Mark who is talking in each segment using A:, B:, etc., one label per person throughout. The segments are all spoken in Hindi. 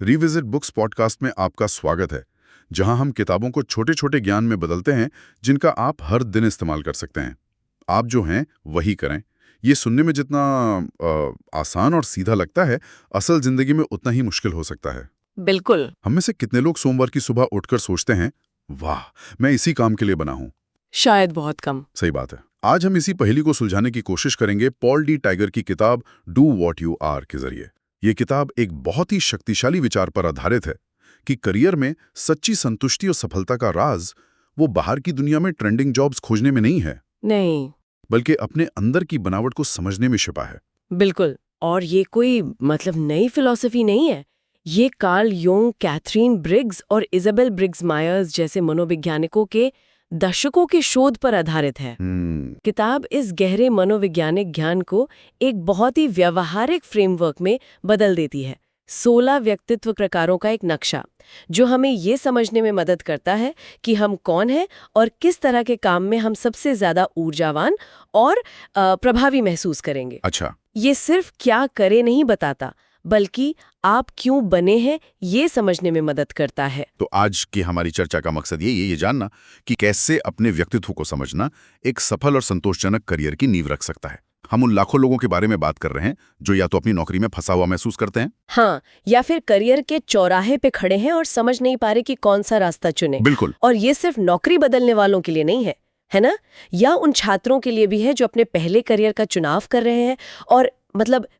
A: रिविजिट बुक्स पॉडकास्ट में आपका स्वागत है, जहां हम किताबों को छोटे छोटे ज्ञान में बदलते हैं जिनका आप हर दिन इस्तेमाल कर सकते हैं। आप जो हैं वही करें। ये सुनने में जितना आसान और सीधा लगता है, असल जिंदगी में उतना ही मुश्किल हो सकता है।
B: बिल्कुल।
A: हम में से कितने लोग सोमवार की सुबह उठकर सोचते हैं, वाह, मैं इसी काम के लिए बना हूं।
B: शायद बहुत कम।
A: सही बात है। आज हम इसी पहेली को सुलझाने की कोशिश करेंगे पॉल डी टाइगर की किताब डू वॉट यू आर के जरिए। ये किताब एक बहुत ही शक्तिशाली विचार पर आधारित है कि करियर में सच्ची संतुष्टि और सफलता का राज वो बाहर की दुनिया में ट्रेंडिंग जॉब्स खोजने में नहीं है,
B: नहीं।
A: बल्कि अपने अंदर की बनावट को समझने में छिपा है।
B: बिल्कुल। और ये कोई नई फिलॉसफी नहीं है। ये कार्ल यूंग, कैथरीन ब्रिग्स और इजाबेल ब्रिग्स मायर्स जैसे मनोवैज्ञानिकों के दशकों के शोध पर आधारित है। किताब इस गहरे मनोवैज्ञानिक ज्ञान को एक बहुत ही व्यावहारिक फ्रेमवर्क में बदल देती है। 16 व्यक्तित्व प्रकारों का एक नक्शा, जो हमें ये समझने में मदद करता है कि हम कौन हैं और किस तरह के काम में हम सबसे ज्यादा ऊर्जावान और प्रभावी महसूस करेंगे।
A: अच्छा।
B: ये सिर्फ क्या करे नहीं बताता, बल्कि आप क्यों बने हैं ये समझने में मदद करता है।
A: तो आज की हमारी चर्चा का मकसद ये जानना कि कैसे अपने व्यक्तित्व को समझना एक सफल और संतोषजनक करियर की नींव रख सकता है। हम उन लाखों लोगों के बारे में बात कर रहे हैं जो या तो अपनी नौकरी में फंसा हुआ महसूस करते हैं,
B: हाँ, या फिर करियर के चौराहे पे खड़े हैं और समझ नहीं पा रहे कि कौन सा रास्ता चुने।
A: बिल्कुल।
B: और ये सिर्फ नौकरी बदलने वालों के लिए नहीं है ना? या उन छात्रों के लिए भी है जो अपने पहले करियर का चुनाव कर रहे हैं और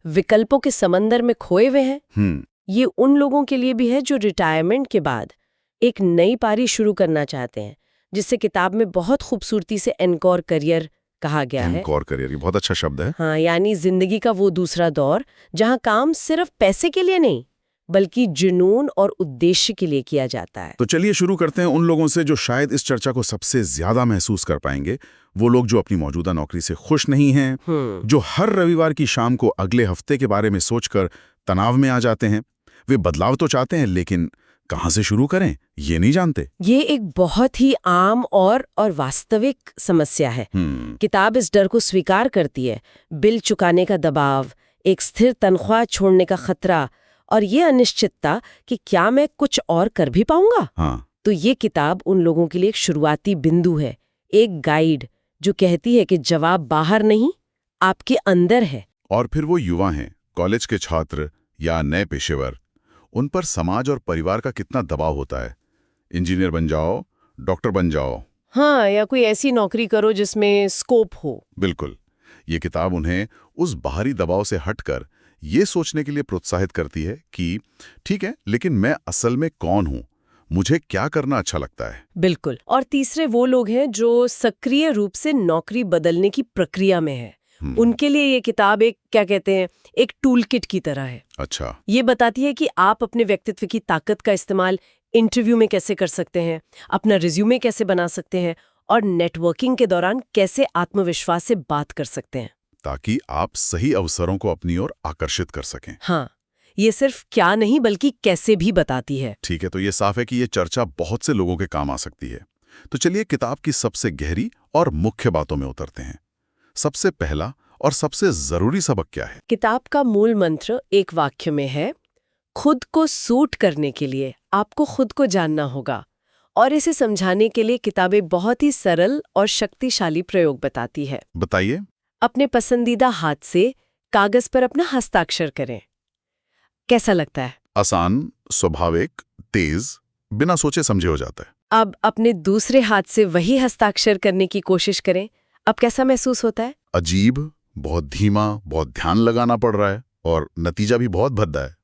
B: विकल्पों के समंदर में खोए हुए हैं। ये उन लोगों के लिए भी है जो रिटायरमेंट के बाद एक नई पारी शुरू करना चाहते हैं, जिससे किताब में बहुत खूबसूरती से एनकोर करियर कहा गया है।
A: एनकोर करियर, ये बहुत अच्छा शब्द है।
B: हाँ, यानी जिंदगी का वो दूसरा दौर जहाँ काम सिर्फ पैसे के लिए नहीं, बल्कि जुनून और उद्देश्य के लिए किया जाता है।
A: तो चलिए शुरू करते हैं उन लोगों से जो शायद इस चर्चा को सबसे ज्यादा महसूस कर पाएंगे। वो लोग जो अपनी मौजूदा नौकरी से खुश नहीं हैं, जो हर रविवार की शाम को अगले हफ्ते के बारे में सोचकर तनाव में आ जाते हैं। वे बदलाव तो चाहते हैं, लेकिन कहाँ से शुरू करें ये नहीं जानते।
B: ये एक बहुत ही आम और वास्तविक समस्या है। किताब इस डर को स्वीकार करती है। बिल चुकाने का दबाव, एक स्थिर तनख्वाह छोड़ने का खतरा और ये अनिश्चितता कि क्या मैं कुछ और कर भी पाऊंगा।
A: हाँ।
B: तो ये किताब उन लोगों के लिए एक शुरुआती बिंदु है, एक गाइड जो कहती है कि जवाब बाहर नहीं, आपके अंदर है।
A: और फिर वो युवा हैं, कॉलेज के छात्र या नए पेशेवर, उन पर समाज और परिवार का कितना दबाव होता है। इंजीनियर बन जाओ, डॉक्टर बन जाओ,
B: हाँ, या कोई ऐसी नौकरी करो जिसमें स्कोप हो।
A: बिल्कुल। ये किताब उन्हें उस बाहरी दबाव से हटकर ये सोचने के लिए प्रोत्साहित करती है कि ठीक है, लेकिन मैं असल में कौन हूं, मुझे क्या करना अच्छा लगता है।
B: बिल्कुल। और तीसरे वो लोग हैं जो सक्रिय रूप से नौकरी बदलने की प्रक्रिया में है। उनके लिए ये किताब एक एक टूल किट की तरह है।
A: अच्छा।
B: ये बताती है कि आप अपने व्यक्तित्व की ताकत का इस्तेमाल इंटरव्यू में कैसे कर सकते हैं, अपना रिज्यूमे कैसे बना सकते हैं और नेटवर्किंग के दौरान कैसे आत्मविश्वास से बात कर सकते हैं,
A: ताकि आप सही अवसरों को अपनी ओर आकर्षित कर सकें।
B: हाँ, ये सिर्फ क्या नहीं बल्कि कैसे भी बताती है।
A: ठीक है, तो ये साफ है कि ये चर्चा बहुत से लोगों के काम आ सकती है। तो चलिए किताब की सबसे गहरी और मुख्य बातों में उतरते हैं। सबसे पहला और सबसे जरूरी सबक क्या है?
B: किताब का मूल मंत्र एक वाक्य में है, खुद को सूट करने के लिए आपको खुद को जानना होगा। और इसे समझाने के लिए किताब एक बहुत ही सरल और शक्तिशाली प्रयोग बताती है।
A: बताइए।
B: अपने पसंदीदा हाथ से कागज पर अपना हस्ताक्षर करें। कैसा लगता है?
A: आसान, स्वाभाविक, तेज, बिना सोचे समझे हो जाता है।
B: अब अपने दूसरे हाथ से वही हस्ताक्षर करने की कोशिश करें। अब कैसा महसूस होता है?
A: अजीब, बहुत धीमा, बहुत ध्यान लगाना पड़ रहा है और नतीजा भी बहुत भद्दा है,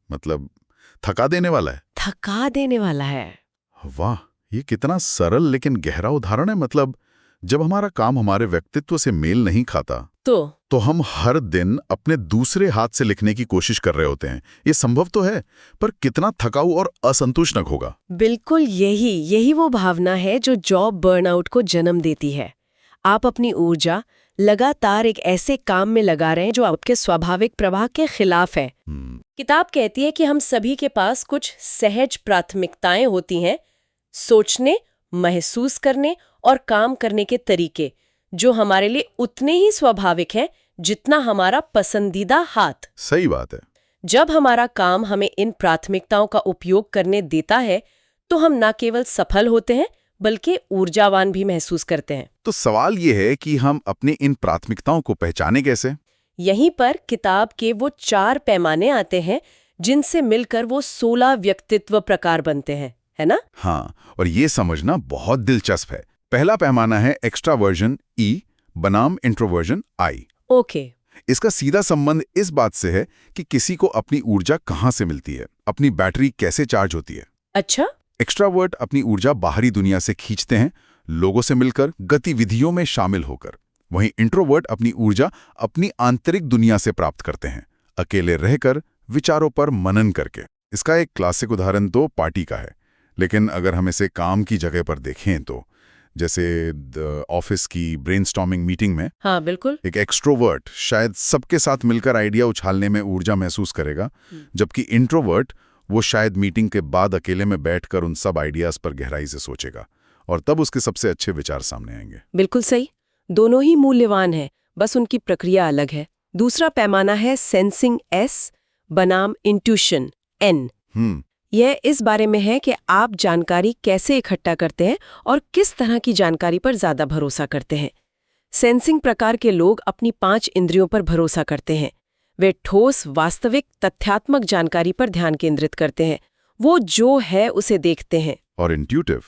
A: थका देने वाला है।
B: थका देने वाला है।
A: वाह, ये कितना सरल लेकिन गहरा उदाहरण है। जब हमारा काम हमारे व्यक्तित्व से मेल नहीं खाता तो हम हर दिन अपने दूसरे हाथ से लिखने की कोशिश कर रहे होते हैं। ये संभव तो है, पर कितना थकाऊ और असंतुष्टजनक होगा।
B: बिल्कुल यही वो भावना है जो जॉब बर्नआउट को जन्म देती है। आप अपनी ऊर्जा लगातार एक ऐसे काम में लगा रहे हैं जो आपके स्वाभाविक प्रवाह के खिलाफ है। किताब कहती है कि हम सभी के पास कुछ सहज प्राथमिकताएं होती हैं, सोचने, महसूस करने और काम करने के तरीके, जो हमारे लिए उतने ही स्वाभाविक हैं जितना हमारा पसंदीदा हाथ।
A: सही बात है।
B: जब हमारा काम हमें इन प्राथमिकताओं का उपयोग करने देता है तो हम न केवल सफल होते हैं बल्कि ऊर्जावान भी महसूस करते हैं।
A: तो सवाल ये है कि हम अपनी इन प्राथमिकताओं को पहचाने कैसे?
B: यहीं पर किताब के वो 4 पैमाने आते हैं जिनसे मिलकर वो 16 व्यक्तित्व प्रकार बनते हैं, है ना?
A: हाँ, और ये समझना बहुत दिलचस्प है। पहला पैमाना है एक्स्ट्रावर्जन E बनाम इंट्रोवर्जन I।
B: ओके।
A: इसका सीधा संबंध इस बात से है कि किसी को अपनी ऊर्जा कहाँ से मिलती है, अपनी बैटरी कैसे चार्ज होती है।
B: अच्छा।
A: एक्स्ट्रावर्ट अपनी ऊर्जा बाहरी दुनिया से खींचते हैं, लोगों से मिलकर, गतिविधियों में शामिल होकर। वहीं इंट्रोवर्ट अपनी ऊर्जा अपनी आंतरिक दुनिया से प्राप्त करते हैं, अकेले रहकर, विचारों पर मनन करके। इसका एक क्लासिक उदाहरण तो पार्टी का है, लेकिन अगर हम इसे काम की जगह पर देखें तो जैसे ऑफिस की ब्रेनस्टॉर्मिंग मीटिंग में,
B: हाँ बिल्कुल,
A: एक एक्सट्रोवर्ट शायद सबके साथ मिलकर आइडिया उछालने में ऊर्जा महसूस करेगा, जबकि इंट्रोवर्ट वो शायद मीटिंग के बाद अकेले में बैठकर उन सब आइडियाज पर गहराई से सोचेगा और तब उसके सबसे अच्छे विचार सामने आएंगे।
B: बिल्कुल सही। दोनों ही मूल्यवान हैं, बस उनकी प्रक्रिया अलग है। दूसरा पैमाना है सेंसिंग S बनाम इंट्यूशन N। यह इस बारे में है कि आप जानकारी कैसे इकट्ठा करते हैं और किस तरह की जानकारी पर ज्यादा भरोसा करते हैं। सेंसिंग प्रकार के लोग अपनी 5 इंद्रियों पर भरोसा करते हैं। वे ठोस, वास्तविक, तथ्यात्मक जानकारी पर ध्यान केंद्रित करते हैं। वो जो है उसे देखते हैं।
A: और इंट्यूटिव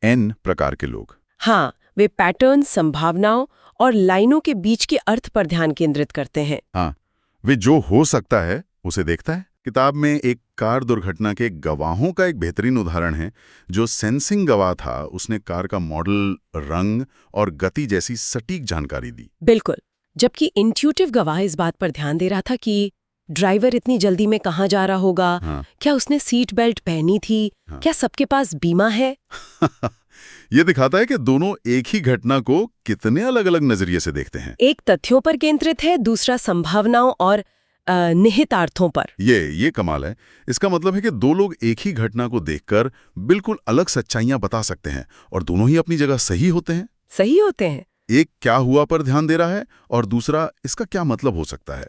A: N प्रकार के लोग,
B: हाँ, वे पैटर्न, संभावनाओं और लाइनों के बीच के अर्थ पर ध्यान केंद्रित करते हैं।
A: हाँ, वे जो हो सकता है उसे देखता है। किताब में एक कार दुर्घटना के गवाहों का एक बेहतरीन उदाहरण है। जो सेंसिंग गवाह था, उसने कार का मॉडल, रंग और गति जैसी सटीक जानकारी दी।
B: बिल्कुल। जबकि इंट्यूटिव गवाह इस बात पर ध्यान दे रहा था कि ड्राइवर इतनी जल्दी में कहाँ जा रहा होगा, क्या उसने सीट बेल्ट पहनी थी, क्या सबके पास बीमा है।
A: ये दिखाता है कि दोनों एक ही घटना को कितने अलग-अलग नजरिए से देखते हैं।
B: एक तथ्यों पर केंद्रित है, दूसरा संभावनाओं और निहितार्थों पर।
A: ये कमाल है। इसका मतलब है कि दो लोग एक ही घटना को देखकर बिल्कुल अलग सच्चाइयां बता सकते हैं और दोनों ही अपनी जगह सही होते हैं।
B: सही होते हैं।
A: एक क्या हुआ पर ध्यान दे रहा है और दूसरा इसका क्या मतलब हो सकता है।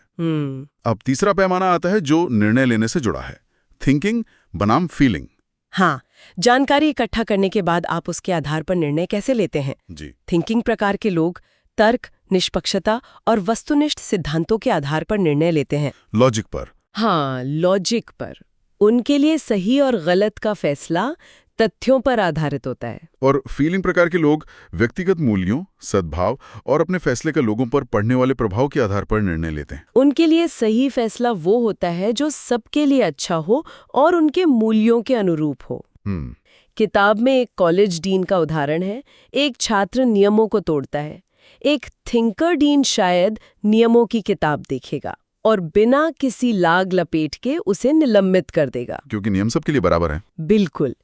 A: अब तीसरा पैमाना आता है जो निर्णय लेने से जुड़ा है, थिंकिंग बनाम फीलिंग।
B: हाँ, जानकारी इकट्ठा करने के बाद आप उसके आधार पर निर्णय कैसे लेते हैं।
A: जी।
B: थिंकिंग प्रकार के लोग तर्क, निष्पक्षता और वस्तुनिष्ठ सिद्धांतों के आधार पर निर्णय लेते हैं।
A: लॉजिक पर।
B: हाँ, लॉजिक पर। उनके लिए सही और गलत का फैसला तथ्यों पर आधारित होता है।
A: और फीलिंग प्रकार के लोग व्यक्तिगत मूल्यों, सद्भाव और अपने फैसले का लोगों पर पड़ने वाले प्रभाव के आधार पर निर्णय लेते हैं।
B: उनके लिए सही फैसला वो होता है जो सबके लिए अच्छा हो और उनके मूल्यों के अनुरूप हो। किताब में एक कॉलेज डीन का उदाहरण है। एक छात्र नियमों को तोड़ता है। एक थिंकर डीन शायद नियमों की किताब देखेगा और बिना किसी लाग लपेट के उसे निलंबित कर देगा,
A: क्योंकि नियम सबके लिए बराबर है।
B: बिल्कुल।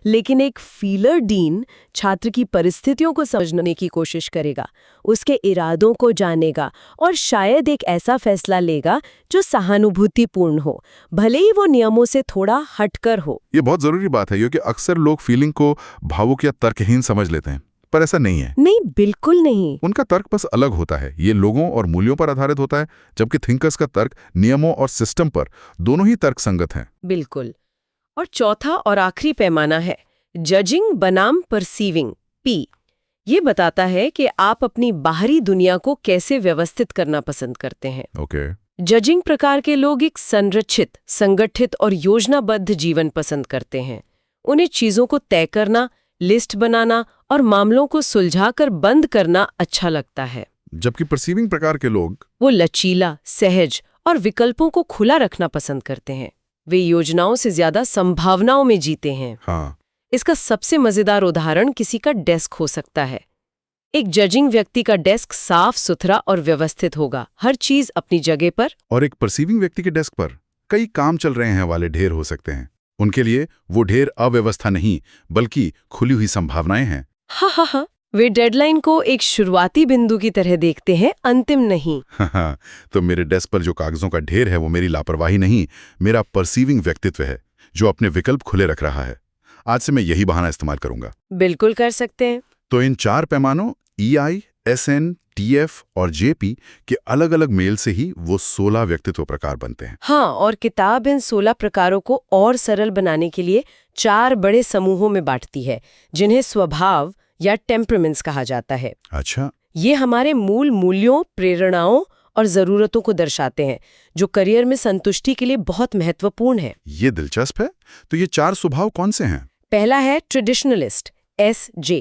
B: लेकिन एक फीलर डीन छात्र की परिस्थितियों को समझने की कोशिश करेगा, उसके इरादों को जानेगा और शायद एक ऐसा फैसला लेगा जो सहानुभूतिपूर्ण हो, भले ही वो नियमों से थोड़ा हटकर हो।
A: ये बहुत जरूरी बात है, क्योंकि अक्सर लोग फीलिंग को भावुक या तर्कहीन समझ लेते हैं, पर ऐसा नहीं है।
B: नहीं, बिल्कुल नहीं।
A: उनका तर्क बस अलग होता है। ये लोगों और मूल्यों पर आधारित होता है, जबकि थिंकर्स का तर्क नियमों और सिस्टम पर, दोनों ही तर्क संगत हैं।
B: बिल्कुल। और चौथा और आखिरी पैमाना है जजिंग बनाम परसीविंग P। ये बताता है कि आप अपनी बाहरी दुनिया को कैसे व्यवस्थित करना पसंद करते हैं।
A: ओके।
B: जजिंग प्रकार के लोग एक संरचित, संगठित और योजनाबद्ध जीवन पसंद करते हैं। उन्हें चीजों को तय करना, लिस्ट बनाना और मामलों को सुलझाकर बंद करना अच्छा लगता है।
A: जबकि परसीविंग प्रकार के लोग
B: वो लचीला, सहज और विकल्पों को खुला रखना पसंद करते हैं। वे योजनाओं से ज्यादा संभावनाओं में जीते हैं।
A: हाँ।
B: इसका सबसे मजेदार उदाहरण किसी का डेस्क हो सकता है। एक जजिंग व्यक्ति का डेस्क साफ सुथरा और व्यवस्थित होगा, हर चीज अपनी जगह पर। और
A: एक परसीविंग व्यक्ति के डेस्क पर कई काम चल रहे हैं वाले ढेर हो सकते हैं। उनके लिए वो ढेर अव्यवस्था नहीं, बल्कि खुली हुई संभावनाएं हैं।
B: हाँ, वे डेडलाइन को एक शुरुआती बिंदु की तरह देखते हैं, अंतिम नहीं।
A: हाँ, तो मेरे डेस्क पर जो कागजों का ढेर है वो मेरी लापरवाही नहीं, मेरा परसीविंग व्यक्तित्व है जो अपने विकल्प खुले रख रहा है। आज से मैं यही बहाना इस्तेमाल करूंगा।
B: बिल्कुल कर सकते हैं।
A: तो इन 4 पैमानों EI, SN, टीएफ और जेपी के अलग-अलग मेल से ही वो 16 व्यक्तित्व प्रकार बनते हैं।
B: हाँ, और किताब इन 16 प्रकारों को और सरल बनाने के लिए 4 बड़े समूहों में बांटती है, जिन्हें स्वभाव या टेम्परामेंट्स कहा जाता है।
A: अच्छा,
B: ये हमारे मूल मूल्यों, प्रेरणाओं और जरूरतों को दर्शाते हैं, जो करियर में संतुष्टि के लिए बहुत महत्वपूर्ण है।
A: ये दिलचस्प है। तो ये 4 स्वभाव कौन से हैं?
B: पहला है ट्रेडिशनलिस्ट, SJ।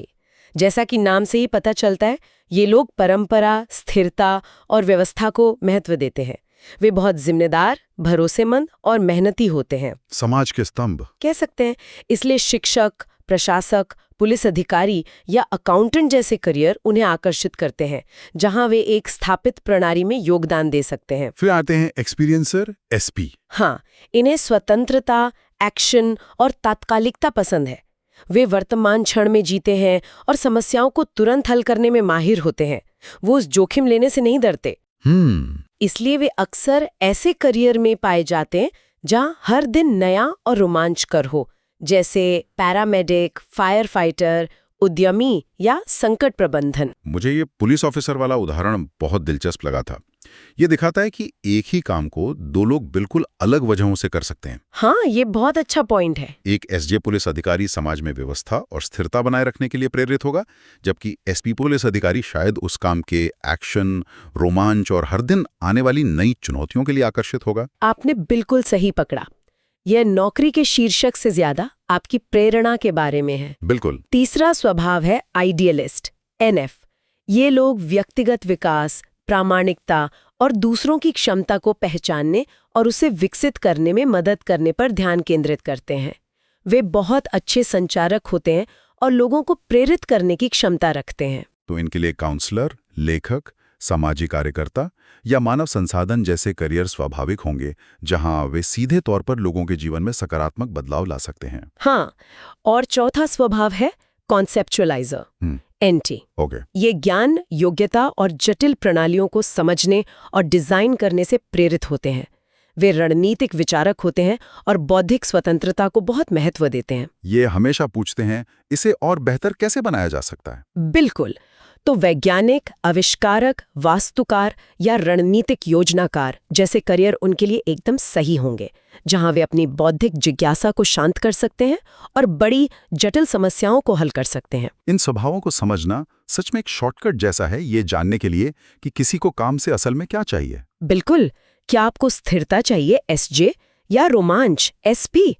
B: जैसा कि नाम से ही पता चलता है, ये लोग परंपरा, स्थिरता और व्यवस्था को महत्व देते हैं। वे बहुत जिम्मेदार, भरोसेमंद और मेहनती होते हैं,
A: समाज के स्तंभ।
B: कह सकते हैं। इसलिए शिक्षक, प्रशासक, पुलिस अधिकारी या अकाउंटेंट जैसे करियर उन्हें आकर्षित करते हैं, जहां वे एक स्थापित प्रणाली में योगदान दे सकते हैं।
A: फिर आते हैं एक्सपीरियंसर, एसपी।
B: हाँ, इन्हें स्वतंत्रता, एक्शन और तात्कालिकता पसंद है। वे वर्तमान क्षण में जीते हैं और समस्याओं को तुरंत हल करने में माहिर होते हैं। वो उस जोखिम लेने से नहीं डरते। इसलिए वे अक्सर ऐसे करियर में पाए जाते हैं जहां हर दिन नया और रोमांचकर हो, जैसे पैरामेडिक, फायर फाइटर, उद्यमी या संकट प्रबंधन।
A: मुझे ये पुलिस ऑफिसर वाला उदाहरण बहुत दिलचस्प लगा था। ये दिखाता है कि एक ही काम को 2 लोग बिल्कुल अलग वजहों से कर सकते हैं।
B: हाँ, ये बहुत अच्छा पॉइंट है।
A: एक एसजे पुलिस अधिकारी समाज में व्यवस्था और स्थिरता बनाए रखने के लिए प्रेरित होगा, जबकि एसपी पुलिस अधिकारी शायद उस काम के एक्शन, रोमांच और हर दिन आने वाली नई चुनौतियों के लिए आकर्षित होगा।
B: आपने बिल्कुल सही पकड़ा। यह नौकरी के शीर्षक से ज्यादा आपकी प्रेरणा के बारे में है।
A: बिल्कुल।
B: तीसरा स्वभाव है आइडियलिस्ट, NF। ये लोग व्यक्तिगत विकास, प्रामाणिकता और दूसरों की क्षमता को पहचानने और उसे विकसित करने में मदद करने पर ध्यान केंद्रित करते हैं। वे बहुत अच्छे संचारक होते हैं और लोगों को प्रेरित करने की क्षमता रखते हैं।
A: तो इनके लिए काउंसलर, लेखक, सामाजिक कार्यकर्ता या मानव संसाधन जैसे करियर स्वाभाविक होंगे, जहां वे सीधे तौर पर लोगों के जीवन में सकारात्मक बदलाव ला सकते हैं।
B: हाँ, और चौथा स्वभाव है कॉन्सेप्चुअलाइजर, NT।
A: ओके।
B: ये ज्ञान, योग्यता और जटिल प्रणालियों को समझने और डिजाइन करने से प्रेरित होते हैं। वे रणनीतिक विचारक होते हैं और बौद्धिक स्वतंत्रता को बहुत महत्व देते हैं।
A: ये हमेशा पूछते हैं, इसे और बेहतर कैसे बनाया जा सकता है?
B: बिल्कुल। तो वैज्ञानिक, आविष्कारक, वास्तुकार या रणनीतिक योजनाकार जैसे करियर उनके लिए एकदम सही होंगे, जहां वे अपनी बौद्धिक जिज्ञासा को शांत कर सकते हैं और बड़ी जटिल समस्याओं को हल कर सकते हैं।
A: इन स्वभावों को समझना सच में एक शॉर्टकट जैसा है ये जानने के लिए कि किसी को काम से असल में क्या चाहिए।
B: बिल्कुल। क्या आपको स्थिरता चाहिए, SJ, या रोमांच, SP?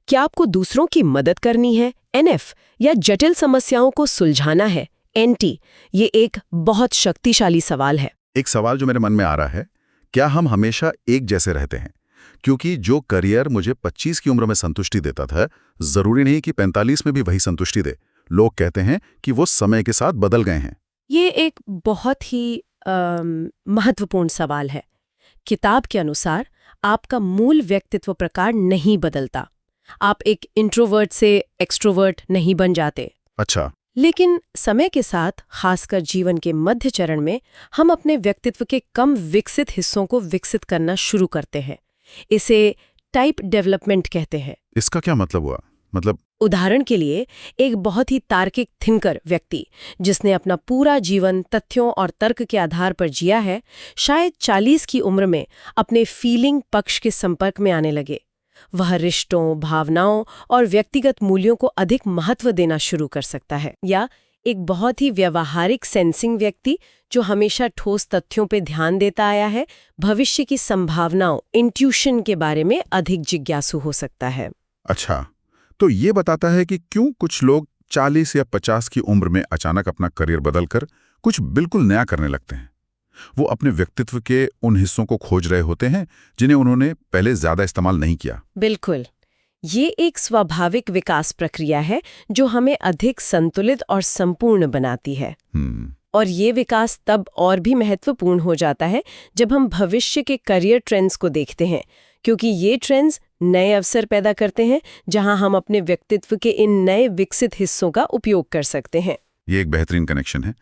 B: क्या आपको दूसरों की मदद करनी है, NF, या जटिल समस्याओं को सुलझाना है, NT? ये एक बहुत शक्तिशाली सवाल है।
A: एक सवाल जो मेरे मन में आ रहा है, क्या हम हमेशा एक जैसे रहते हैं? क्योंकि जो करियर मुझे 25 की उम्र में संतुष्टि देता था, जरूरी नहीं कि 45 में भी वही संतुष्टि दे। लोग कहते हैं कि वो समय के साथ बदल गए हैं।
B: ये एक बहुत ही महत्वपूर्ण सवाल है। किताब के अनुसार आपका मूल व्यक्तित्व प्रकार नहीं बदलता। आप एक इंट्रोवर्ट से एक्सट्रोवर्ट नहीं बन जाते।
A: अच्छा।
B: लेकिन समय के साथ, खासकर जीवन के मध्य चरण में, हम अपने व्यक्तित्व के कम विकसित हिस्सों को विकसित करना शुरू करते हैं। इसे टाइप डेवलपमेंट कहते हैं।
A: इसका क्या मतलब हुआ? मतलब
B: उदाहरण के लिए, एक बहुत ही तार्किक थिंकर व्यक्ति जिसने अपना पूरा जीवन तथ्यों और तर्क के आधार पर जिया है, शायद 40 की उम्र में अपने फीलिंग पक्ष के संपर्क में आने लगे। वह रिश्तों, भावनाओं और व्यक्तिगत मूल्यों को अधिक महत्व देना शुरू कर सकता है। या एक बहुत ही व्यवहारिक सेंसिंग व्यक्ति जो हमेशा ठोस तथ्यों पे ध्यान देता आया है, भविष्य की संभावनाओं, इंट्यूशन के बारे में अधिक जिज्ञासु हो सकता है।
A: अच्छा, तो ये बताता है कि क्यों कुछ लोग 40 या 50 की उम्र में अचानक अपना करियर बदलकर कुछ बिल्कुल नया करने लगते हैं। वो अपने व्यक्तित्व के उन हिस्सों को खोज रहे होते हैं जिन्हें उन्होंने पहले ज्यादा इस्तेमाल नहीं किया।
B: बिल्कुल। ये एक स्वाभाविक विकास प्रक्रिया है जो हमें अधिक संतुलित और संपूर्ण बनाती है। और ये विकास तब और भी महत्वपूर्ण हो जाता है जब हम भविष्य के करियर ट्रेंड्स को देखते हैं, क्योंकि ये ट्रेंड्स नए अवसर पैदा करते हैं जहां हम अपने व्यक्तित्व के इन नए विकसित हिस्सों का उपयोग कर सकते हैं।
A: ये एक बेहतरीन कनेक्शन है।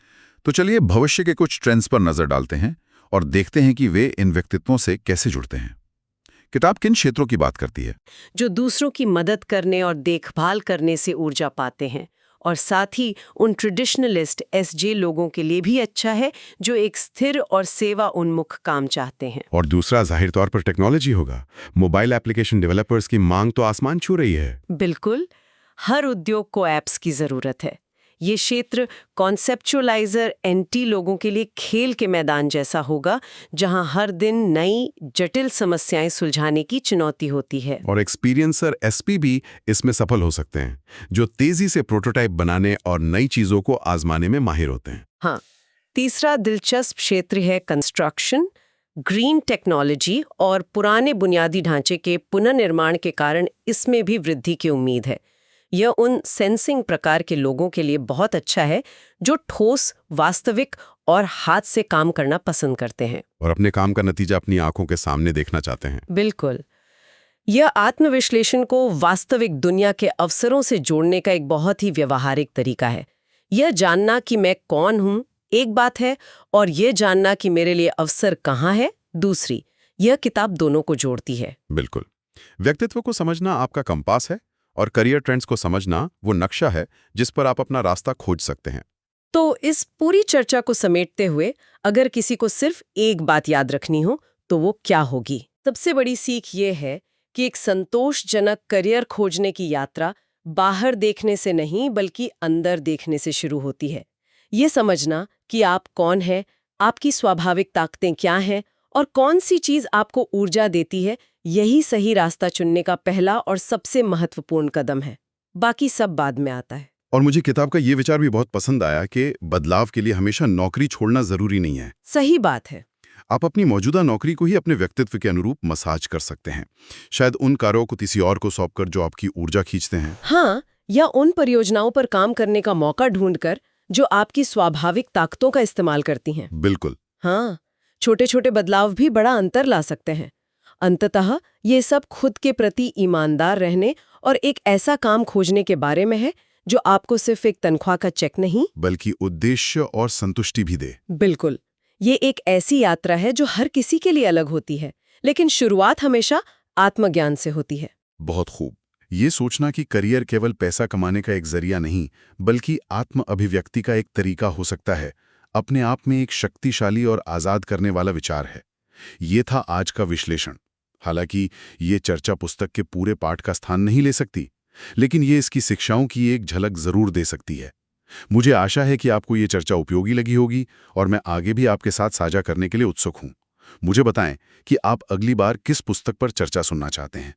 A: तो चलिए भविष्य के कुछ ट्रेंड्स पर नजर डालते हैं और देखते हैं कि वे इन व्यक्तित्वों से कैसे जुड़ते हैं। किताब किन क्षेत्रों की बात करती है?
B: जो दूसरों की मदद करने और देखभाल करने से ऊर्जा पाते हैं और साथ ही उन ट्रेडिशनलिस्ट एसजे लोगों के लिए भी अच्छा है जो एक स्थिर और सेवा उन्मुख काम चाहते हैं।
C: और दूसरा जाहिर तौर पर टेक्नोलॉजी होगा। मोबाइल एप्लीकेशन डेवलपर्स की मांग तो आसमान छू रही है।
B: बिल्कुल, हर उद्योग को ऐप्स की जरूरत है। ये क्षेत्र कॉन्सेप्चुअलाइजर एनटी लोगों के लिए खेल के मैदान जैसा होगा, जहां हर दिन नई जटिल समस्याएं सुलझाने की चुनौती होती है।
C: और एक्सपीरियंसर एसपी भी इसमें सफल हो सकते हैं, जो तेजी से प्रोटोटाइप बनाने और नई चीजों को आजमाने में माहिर होते हैं।
B: हाँ, तीसरा दिलचस्प क्षेत्र है कंस्ट्रक्शन, ग्रीन टेक्नोलॉजी और पुराने बुनियादी ढांचे के पुनर्निर्माण के कारण इसमें भी वृद्धि की उम्मीद है। यह उन सेंसिंग प्रकार के लोगों के लिए बहुत अच्छा है जो ठोस, वास्तविक और हाथ से काम करना पसंद करते हैं
C: और अपने काम का नतीजा अपनी आंखों के सामने देखना चाहते हैं।
B: बिल्कुल, यह आत्मविश्लेषण को वास्तविक दुनिया के अवसरों से जोड़ने का एक बहुत ही व्यवहारिक तरीका है। यह जानना कि मैं कौन हूँ एक बात है, और यह जानना कि मेरे लिए अवसर कहाँ है दूसरी। यह किताब दोनों को जोड़ती है।
C: बिल्कुल, व्यक्तित्व को समझना आपका कंपास है और करियर ट्रेंड्स को समझना वो नक्शा है जिस पर आप अपना रास्ता खोज सकते हैं।
B: तो इस पूरी चर्चा को समेटते हुए अगर किसी को सिर्फ एक बात याद रखनी हो तो वो क्या होगी? सबसे बड़ी सीख ये है कि एक संतोषजनक करियर खोजने की यात्रा बाहर देखने से नहीं बल्कि अंदर देखने से शुरू होती है। ये समझना कि आप कौन हैं, आपकी स्वाभाविक ताकतें क्या हैं और कौन सी चीज आपको ऊर्जा देती है, यही सही रास्ता चुनने का पहला और सबसे महत्वपूर्ण कदम है। बाकी सब बाद में आता है।
A: और मुझे किताब का ये विचार भी बहुत पसंद आया कि बदलाव के लिए हमेशा नौकरी छोड़ना जरूरी नहीं है।
B: सही बात है।
A: आप अपनी मौजूदा नौकरी को ही अपने व्यक्तित्व के अनुरूप मसाज कर सकते हैं। शायद उन कार्यों को किसी और को सौंपकर जो आपकी ऊर्जा खींचते हैं।
B: हाँ, या उन परियोजनाओं पर काम करने का मौका ढूंढकर जो आपकी स्वाभाविक ताकतों का इस्तेमाल करती हैं।
A: बिल्कुल।
B: हाँ, छोटे छोटे बदलाव भी बड़ा अंतर ला सकते हैं। अंततः ये सब खुद के प्रति ईमानदार रहने और एक ऐसा काम खोजने के बारे में है जो आपको सिर्फ एक तनख्वाह का चेक नहीं
A: बल्कि उद्देश्य और संतुष्टि भी दे।
B: बिल्कुल, ये एक ऐसी यात्रा है जो हर किसी के लिए अलग होती है, लेकिन शुरुआत हमेशा आत्मज्ञान से होती है।
A: बहुत खूब। ये सोचना कि करियर केवल पैसा कमाने का एक जरिया नहीं बल्कि आत्म अभिव्यक्ति का एक तरीका हो सकता है, अपने आप में एक शक्तिशाली और आजाद करने वाला विचार है। ये था आज का विश्लेषण। हालांकि ये चर्चा पुस्तक के पूरे पाठ का स्थान नहीं ले सकती, लेकिन ये इसकी शिक्षाओं की एक झलक जरूर दे सकती है। मुझे आशा है कि आपको ये चर्चा उपयोगी लगी होगी और मैं आगे भी आपके साथ साझा करने के लिए उत्सुक हूं। मुझे बताएं कि आप अगली बार किस पुस्तक पर चर्चा सुनना चाहते हैं।